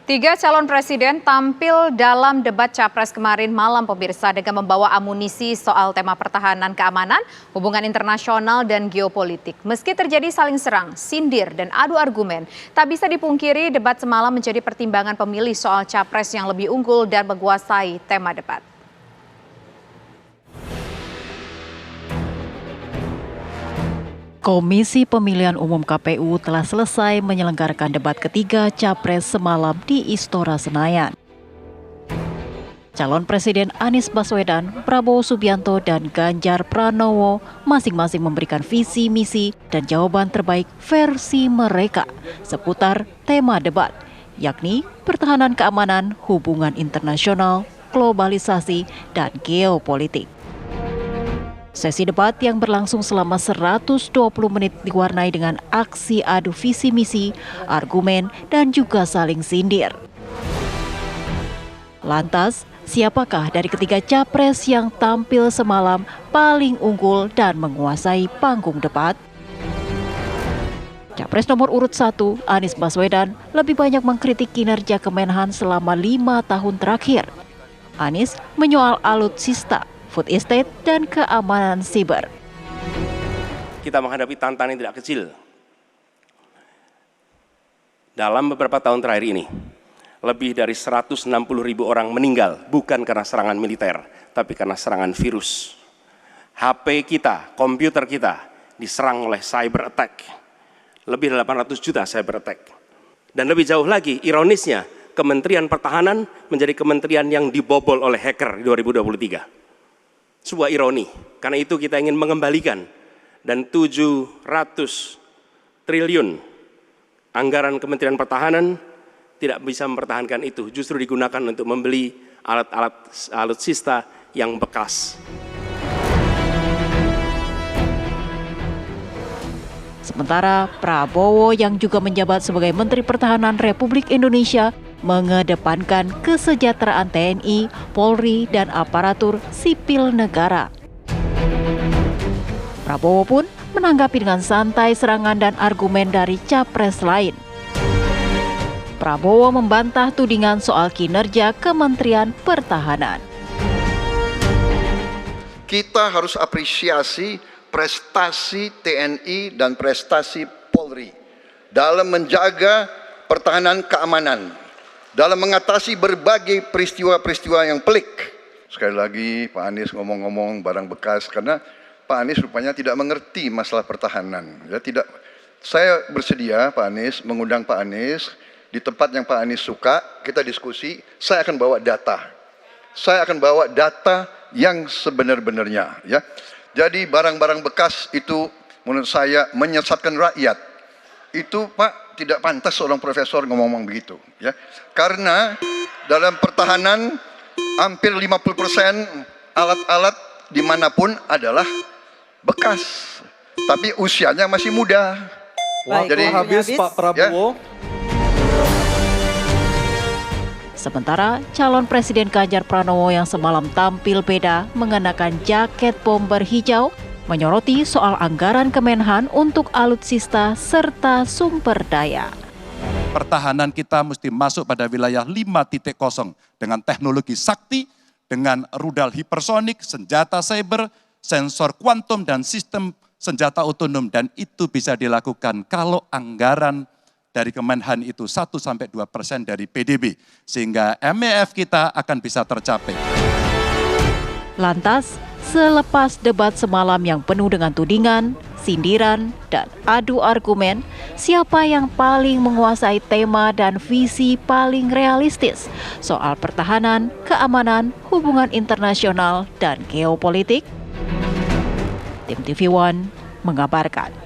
Tiga calon presiden tampil dalam debat capres kemarin malam pemirsa dengan membawa amunisi soal tema pertahanan keamanan, hubungan internasional dan geopolitik. Meski terjadi saling serang, sindir dan adu argumen, tak bisa dipungkiri debat semalam menjadi pertimbangan pemilih soal capres yang lebih unggul dan menguasai tema debat. Komisi Pemilihan Umum KPU telah selesai menyelenggarakan debat ketiga Capres semalam di Istora Senayan. Calon Presiden Anies Baswedan, Prabowo Subianto, dan Ganjar Pranowo masing-masing memberikan visi, misi, dan jawaban terbaik versi mereka seputar tema debat, yakni pertahanan keamanan, hubungan internasional, globalisasi, dan geopolitik. Sesi debat yang berlangsung selama 120 menit diwarnai dengan aksi adu visi misi, argumen, dan juga saling sindir. Lantas, siapakah dari ketiga capres yang tampil semalam paling unggul dan menguasai panggung debat? Capres nomor urut 1, Anies Baswedan, lebih banyak mengkritik kinerja Kemenhan selama 5 tahun terakhir. Anies menyoal alutsista, food estate, dan keamanan siber. Kita menghadapi tantangan yang tidak kecil. Dalam beberapa tahun terakhir ini, lebih dari 160.000 orang meninggal bukan karena serangan militer, tapi karena serangan virus. HP kita, komputer kita diserang oleh cyber attack. Lebih dari 800 juta cyber attack. Dan lebih jauh lagi, ironisnya, Kementerian Pertahanan menjadi kementerian yang dibobol oleh hacker di 2023. Sebuah ironi, karena itu kita ingin mengembalikan dan 700 triliun anggaran Kementerian Pertahanan tidak bisa mempertahankan itu, justru digunakan untuk membeli alat-alat alutsista yang bekas. Sementara Prabowo yang juga menjabat sebagai Menteri Pertahanan Republik Indonesia mengedepankan kesejahteraan TNI, Polri, dan aparatur sipil negara. Prabowo pun menanggapi dengan santai serangan dan argumen dari capres lain. Prabowo membantah tudingan soal kinerja Kementerian Pertahanan. Kita harus apresiasi prestasi TNI dan prestasi Polri dalam menjaga pertahanan keamanan, dalam mengatasi berbagai peristiwa-peristiwa yang pelik. Sekali lagi Pak Anies ngomong-ngomong barang bekas, karena Pak Anies rupanya tidak mengerti masalah pertahanan. Ya, tidak. Saya bersedia Pak Anies mengundang Pak Anies di tempat yang Pak Anies suka, kita diskusi. Saya akan bawa data. Saya akan bawa data yang sebenar-benarnya. Ya. Jadi barang-barang bekas itu menurut saya menyesatkan rakyat. Itu Pak tidak pantas seorang profesor ngomong begitu. Ya. Karena dalam pertahanan hampir 50% alat-alat dimanapun adalah bekas. Tapi usianya masih muda. Wah, jadi habis Pak Prabowo. Ya. Sementara calon Presiden Ganjar Pranowo yang semalam tampil beda mengenakan jaket bomber hijau menyoroti soal anggaran Kemenhan untuk alutsista serta sumber daya. Pertahanan kita mesti masuk pada wilayah 5.0 dengan teknologi sakti, dengan rudal hipersonik, senjata cyber, sensor kuantum, dan sistem senjata otonom. Dan itu bisa dilakukan kalau anggaran dari Kemenhan itu 1-2% dari PDB, sehingga MEF kita akan bisa tercapai. Lantas, selepas debat semalam yang penuh dengan tudingan, sindiran, dan adu argumen, siapa yang paling menguasai tema dan visi paling realistis soal pertahanan, keamanan, hubungan internasional, dan geopolitik? Tim TV One mengabarkan.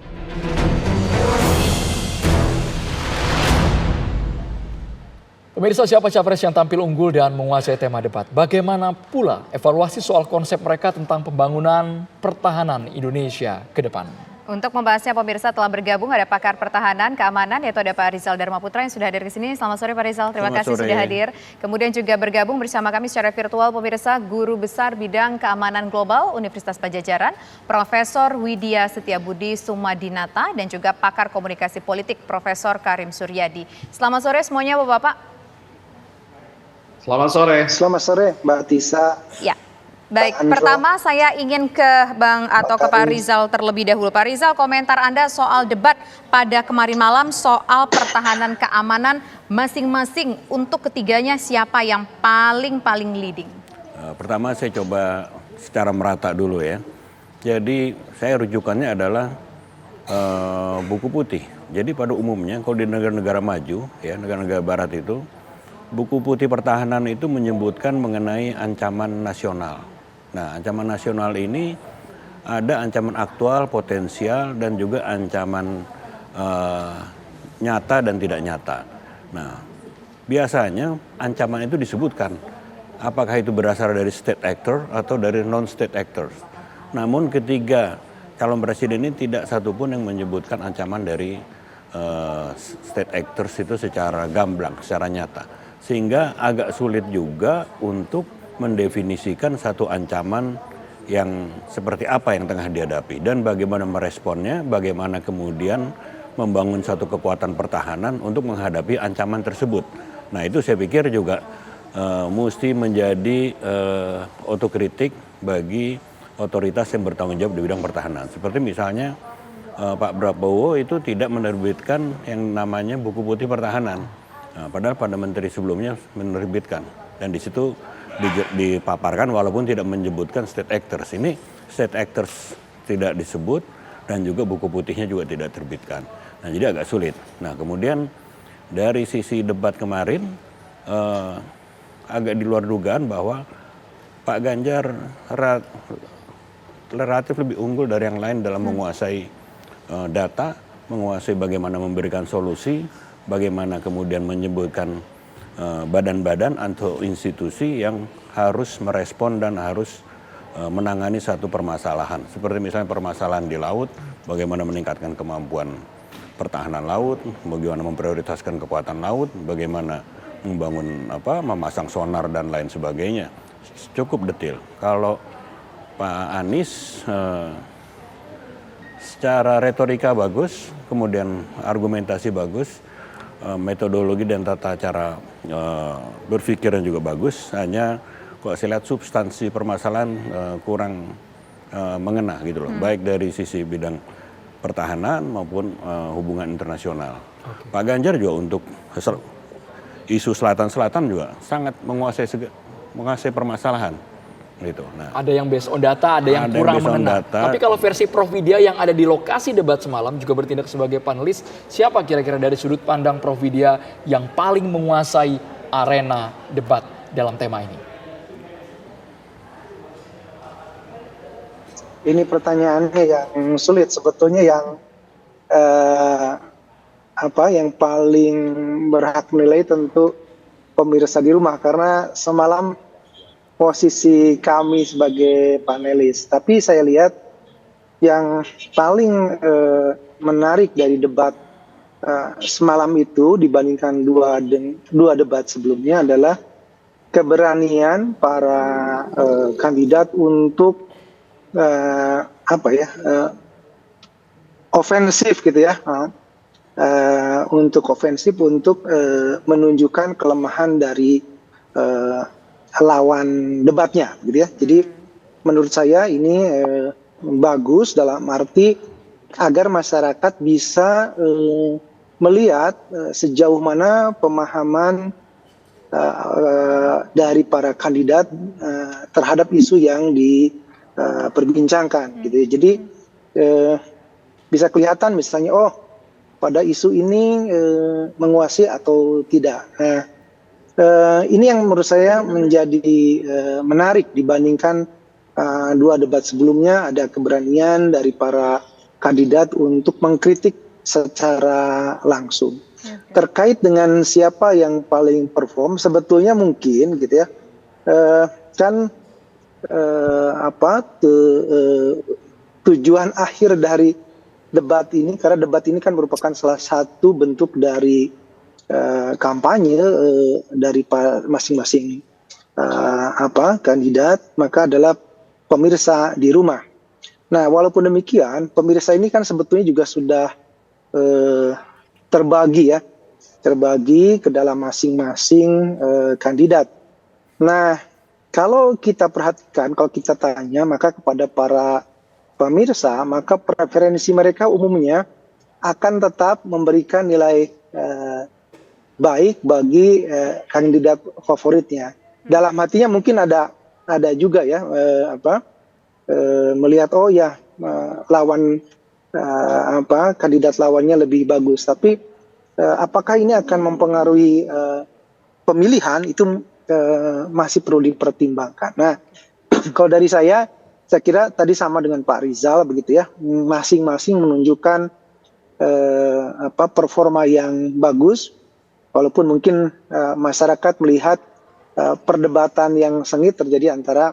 Pemirsa, siapa capres yang tampil unggul dan menguasai tema debat? Bagaimana pula evaluasi soal konsep mereka tentang pembangunan pertahanan Indonesia ke depan? Untuk membahasnya pemirsa telah bergabung ada pakar pertahanan keamanan yaitu ada Pak Rizal Dharma Putra yang sudah hadir di sini. Selamat sore Pak Rizal, terima kasih sudah hadir. Kemudian juga bergabung bersama kami secara virtual pemirsa Guru Besar Bidang Keamanan Global Universitas Padjadjaran, Profesor Widya Setiabudi Sumadinata dan juga pakar komunikasi politik Profesor Karim Suryadi. Selamat sore semuanya Bapak-Bapak. Selamat sore. Selamat sore, Mbak Tisa. Ya, baik. Pak Andro. Pertama saya ingin ke Bang atau ke Pak Rizal terlebih dahulu. Pak Rizal, komentar Anda soal debat pada kemarin malam soal pertahanan keamanan masing-masing untuk ketiganya siapa yang paling leading? Pertama saya coba secara merata dulu ya. Jadi saya rujukannya adalah buku putih. Jadi pada umumnya kalau di negara-negara maju, ya negara-negara barat itu, buku putih pertahanan itu menyebutkan mengenai ancaman nasional. Nah, ancaman nasional ini ada ancaman aktual, potensial, dan juga ancaman nyata dan tidak nyata. Nah, biasanya ancaman itu disebutkan. Apakah itu berasal dari state actor atau dari non-state actors. Namun ketiga calon presiden ini tidak satupun yang menyebutkan ancaman dari state actors itu secara gamblang, secara nyata. Sehingga agak sulit juga untuk mendefinisikan satu ancaman yang seperti apa yang tengah dihadapi. Dan bagaimana meresponnya, bagaimana kemudian membangun satu kekuatan pertahanan untuk menghadapi ancaman tersebut. Nah itu saya pikir juga mesti menjadi otokritik bagi otoritas yang bertanggung jawab di bidang pertahanan. Seperti misalnya Pak Prabowo itu tidak menerbitkan yang namanya buku putih pertahanan. Nah, padahal pada menteri sebelumnya menerbitkan. Dan di situ dipaparkan walaupun tidak menyebutkan state actors. Ini state actors tidak disebut dan juga buku putihnya juga tidak terbitkan. Nah jadi agak sulit. Nah kemudian dari sisi debat kemarin agak di luar dugaan bahwa Pak Ganjar relatif lebih unggul dari yang lain dalam menguasai data, menguasai bagaimana memberikan solusi, bagaimana kemudian menyebutkan badan-badan atau institusi yang harus merespon dan harus menangani satu permasalahan. Seperti misalnya permasalahan di laut, bagaimana meningkatkan kemampuan pertahanan laut, bagaimana memprioritaskan kekuatan laut, bagaimana membangun memasang sonar dan lain sebagainya. Cukup detail. Kalau Pak Anies secara retorika bagus, kemudian argumentasi bagus, metodologi dan tata cara berpikirnya juga bagus. Hanya kalau saya lihat substansi permasalahan kurang mengena gitu loh, baik dari sisi bidang pertahanan maupun hubungan internasional. Pak Ganjar juga untuk isu selatan-selatan juga sangat menguasai permasalahan gitu. Nah, ada yang based on data, ada yang kurang mengena. Tapi kalau versi Prof Widya yang ada di lokasi debat semalam juga bertindak sebagai panelis, siapa kira-kira dari sudut pandang Prof Widya yang paling menguasai arena debat dalam tema ini? Ini pertanyaannya yang sulit sebetulnya, yang yang paling berhak menilai tentu pemirsa di rumah, karena semalam posisi kami sebagai panelis. Tapi saya lihat yang paling menarik dari debat semalam itu dibandingkan dua debat sebelumnya adalah keberanian para kandidat untuk ofensif gitu ya. Untuk ofensif, untuk menunjukkan kelemahan dari lawan debatnya gitu ya. Jadi menurut saya ini bagus dalam arti agar masyarakat bisa melihat sejauh mana pemahaman dari para kandidat terhadap isu yang diperbincangkan gitu ya. Jadi bisa kelihatan misalnya pada isu ini menguasai atau tidak. Nah, ini yang menurut saya menjadi menarik dibandingkan dua debat sebelumnya. Ada keberanian dari para kandidat untuk mengkritik secara langsung. Terkait dengan siapa yang paling perform, sebetulnya mungkin gitu ya, tujuan akhir dari debat ini, karena debat ini kan merupakan salah satu bentuk dari kampanye dari masing-masing kandidat, maka adalah pemirsa di rumah. Nah, walaupun demikian, pemirsa ini kan sebetulnya juga sudah terbagi ke dalam masing-masing kandidat. Nah, kalau kita perhatikan, kalau kita tanya, maka kepada para pemirsa, maka preferensi mereka umumnya akan tetap memberikan nilai baik bagi kandidat favoritnya. Dalam hatinya mungkin ada juga ya melihat oh ya lawan kandidat lawannya lebih bagus. Tapi apakah ini akan mempengaruhi pemilihan itu masih perlu dipertimbangkan. Nah, kalau dari saya kira tadi sama dengan Pak Rizal begitu ya, masing-masing menunjukkan performa yang bagus, walaupun mungkin masyarakat melihat perdebatan yang sengit terjadi antara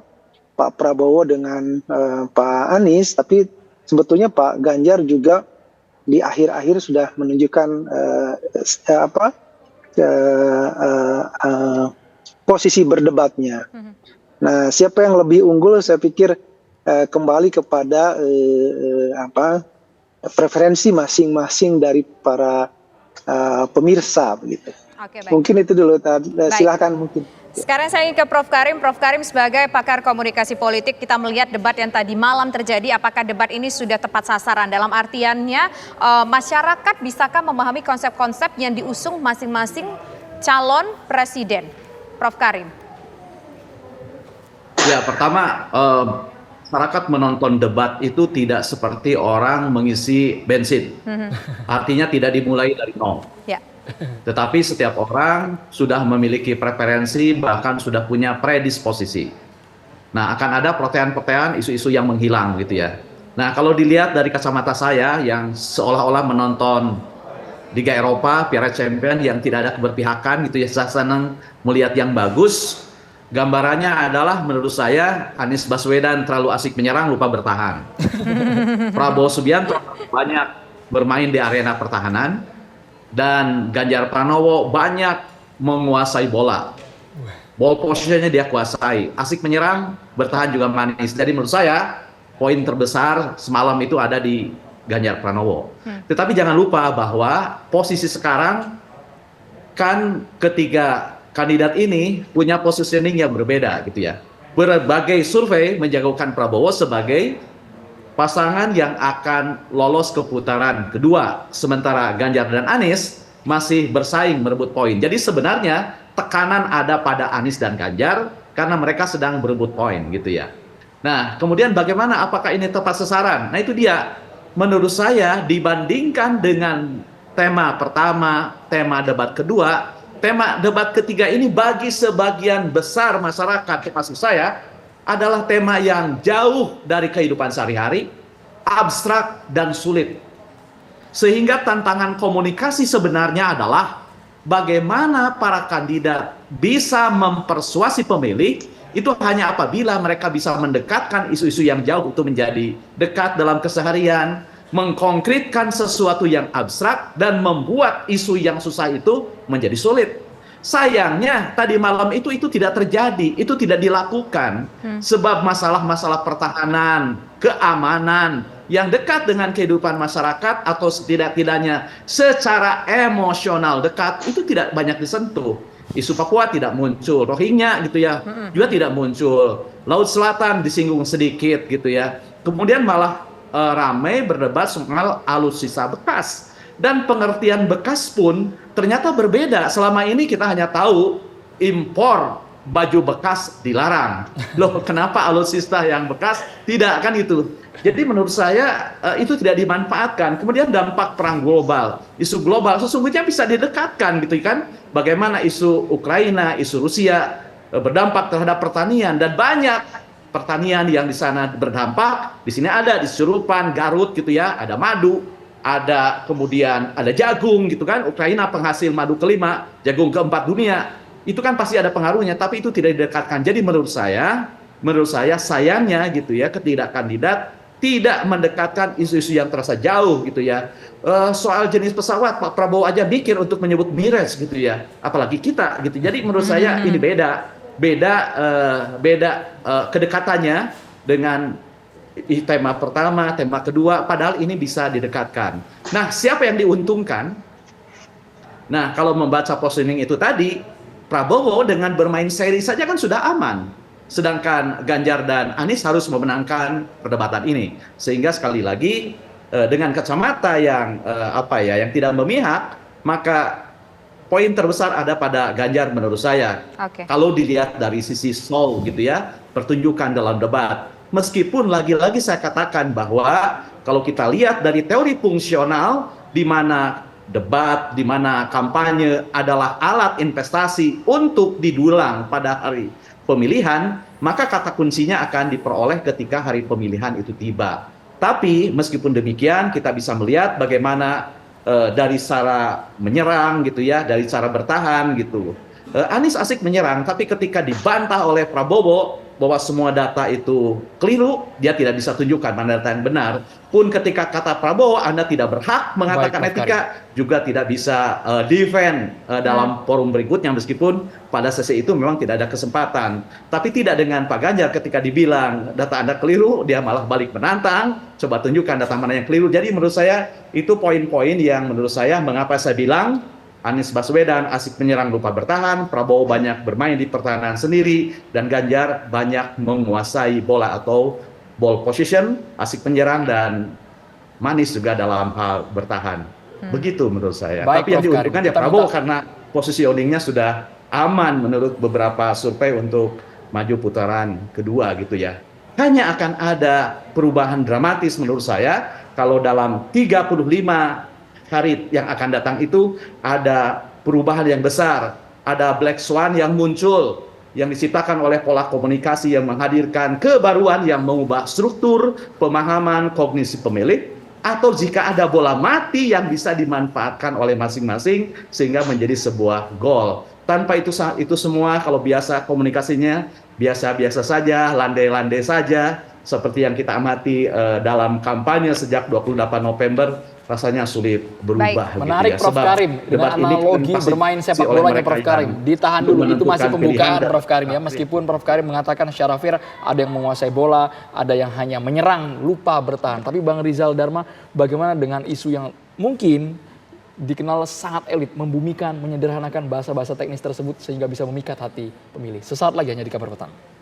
Pak Prabowo dengan Pak Anies, tapi sebetulnya Pak Ganjar juga di akhir-akhir sudah menunjukkan posisi berdebatnya. Nah, siapa yang lebih unggul? Saya pikir kembali kepada preferensi masing-masing dari para pemirsa, begitu. Oke, baik. Mungkin itu dulu. Silakan mungkin. Sekarang saya ingin ke Prof. Karim. Prof. Karim sebagai pakar komunikasi politik, kita melihat debat yang tadi malam terjadi, apakah debat ini sudah tepat sasaran? Dalam artiannya, masyarakat bisakah memahami konsep-konsep yang diusung masing-masing calon presiden? Prof. Karim. Ya, pertama, masyarakat menonton debat itu tidak seperti orang mengisi bensin. Artinya tidak dimulai dari nol. Ya. Tetapi setiap orang sudah memiliki preferensi, bahkan sudah punya predisposisi. Nah, akan ada pertanyaan-pertanyaan, isu-isu yang menghilang gitu ya. Nah, kalau dilihat dari kacamata saya yang seolah-olah menonton Liga Eropa, Piala Champions yang tidak ada keberpihakan gitu ya, saya senang melihat yang bagus. Gambarannya adalah menurut saya Anies Baswedan terlalu asik menyerang, lupa bertahan. Prabowo Subianto banyak bermain di arena pertahanan. Dan Ganjar Pranowo banyak menguasai bola. Ball positionnya dia kuasai. Asik menyerang, bertahan juga manis. Jadi menurut saya, poin terbesar semalam itu ada di Ganjar Pranowo. Tetapi jangan lupa bahwa posisi sekarang, kan ketiga kandidat ini punya positioning yang berbeda gitu ya. Berbagai survei menjagokan Prabowo sebagai pasangan yang akan lolos ke putaran kedua, sementara Ganjar dan Anies masih bersaing merebut poin. Jadi sebenarnya tekanan ada pada Anies dan Ganjar karena mereka sedang berebut poin gitu ya. Nah, kemudian bagaimana, apakah ini tepat sasaran? Nah, itu dia. Menurut saya dibandingkan dengan tema pertama, tema debat kedua, tema debat ketiga ini bagi sebagian besar masyarakat, termasuk saya, adalah tema yang jauh dari kehidupan sehari-hari, abstrak dan sulit. Sehingga tantangan komunikasi sebenarnya adalah bagaimana para kandidat bisa mempersuasi pemilih itu hanya apabila mereka bisa mendekatkan isu-isu yang jauh itu menjadi dekat dalam keseharian, mengkonkretkan sesuatu yang abstrak dan membuat isu yang susah itu menjadi sulit. Sayangnya tadi malam itu tidak terjadi, itu tidak dilakukan sebab masalah-masalah pertahanan, keamanan yang dekat dengan kehidupan masyarakat atau setidak-tidaknya secara emosional dekat itu tidak banyak disentuh. Isu Papua tidak muncul, Rohingya gitu ya, juga tidak muncul. Laut Selatan disinggung sedikit gitu ya. Kemudian malah ramai berdebat soal alutsista bekas. Dan pengertian bekas pun ternyata berbeda. Selama ini kita hanya tahu impor baju bekas dilarang. Loh, kenapa alutsista yang bekas tidak, kan itu. Jadi menurut saya itu tidak dimanfaatkan. Kemudian dampak perang global, isu global sesungguhnya bisa didekatkan gitu kan. Bagaimana isu Ukraina, isu Rusia berdampak terhadap pertanian, dan banyak pertanian yang di sana berdampak. Di sini ada di Surupan, Garut gitu ya, ada madu. Ada kemudian ada jagung gitu kan, Ukraina penghasil madu kelima, jagung keempat dunia, itu kan pasti ada pengaruhnya, tapi itu tidak didekatkan. Jadi menurut saya sayangnya gitu ya, ketidak kandidat tidak mendekatkan isu-isu yang terasa jauh gitu ya. Soal jenis pesawat Pak Prabowo aja mikir untuk menyebut Mirage gitu ya, apalagi kita gitu. Jadi menurut saya ini beda kedekatannya dengan tema pertama, tema kedua, padahal ini bisa didekatkan. Nah, siapa yang diuntungkan? Nah, kalau membaca positioning itu tadi, Prabowo dengan bermain seri saja kan sudah aman. Sedangkan Ganjar dan Anies harus memenangkan perdebatan ini. Sehingga sekali lagi dengan kacamata yang yang tidak memihak, maka poin terbesar ada pada Ganjar menurut saya. Kalau dilihat dari sisi soul gitu ya, pertunjukan dalam debat. Meskipun lagi-lagi saya katakan bahwa kalau kita lihat dari teori fungsional, di mana debat, di mana kampanye adalah alat investasi untuk didulang pada hari pemilihan, maka kata kuncinya akan diperoleh ketika hari pemilihan itu tiba. Tapi meskipun demikian, kita bisa melihat bagaimana dari cara menyerang gitu ya, dari cara bertahan gitu. Anies asik menyerang, tapi ketika dibantah oleh Prabowo bahwa semua data itu keliru, dia tidak bisa tunjukkan mana data yang benar. Pun ketika kata Prabowo, Anda tidak berhak mengatakan etika, juga tidak bisa defend dalam forum berikutnya, meskipun pada sesi itu memang tidak ada kesempatan. Tapi tidak dengan Pak Ganjar ketika dibilang data Anda keliru, dia malah balik menantang, coba tunjukkan data mana yang keliru. Jadi menurut saya itu poin-poin yang menurut saya mengapa saya bilang Anies Baswedan asik menyerang lupa bertahan, Prabowo banyak bermain di pertahanan sendiri, dan Ganjar banyak menguasai bola atau ball position, asik menyerang, dan manis juga dalam hal bertahan. Begitu menurut saya. Baik, tapi yang diuntungkan ya Prabowo karena positioningnya sudah aman menurut beberapa survei untuk maju putaran kedua gitu ya. Hanya akan ada perubahan dramatis menurut saya kalau dalam 35 hari yang akan datang itu ada perubahan yang besar, ada black swan yang muncul, yang diciptakan oleh pola komunikasi yang menghadirkan kebaruan yang mengubah struktur pemahaman kognisi pemilik, atau jika ada bola mati yang bisa dimanfaatkan oleh masing-masing sehingga menjadi sebuah gol. Tanpa itu semua, kalau biasa komunikasinya biasa-biasa saja, landai-landai saja, seperti yang kita amati dalam kampanye sejak 28 November, rasanya sulit berubah. Menarik gitu ya. Prof. Karim, dengan analogi bermain sepak bolanya Prof. Karim. Ditahan dulu, itu masih pembukaan Prof. Karim ya. Meskipun Prof. Karim mengatakan secara fair ada yang menguasai bola, ada yang hanya menyerang, lupa bertahan. Tapi Bang Rizal Dharma, bagaimana dengan isu yang mungkin dikenal sangat elit, membumikan, menyederhanakan bahasa-bahasa teknis tersebut sehingga bisa memikat hati pemilih. Sesaat lagi hanya di Kabar Petang.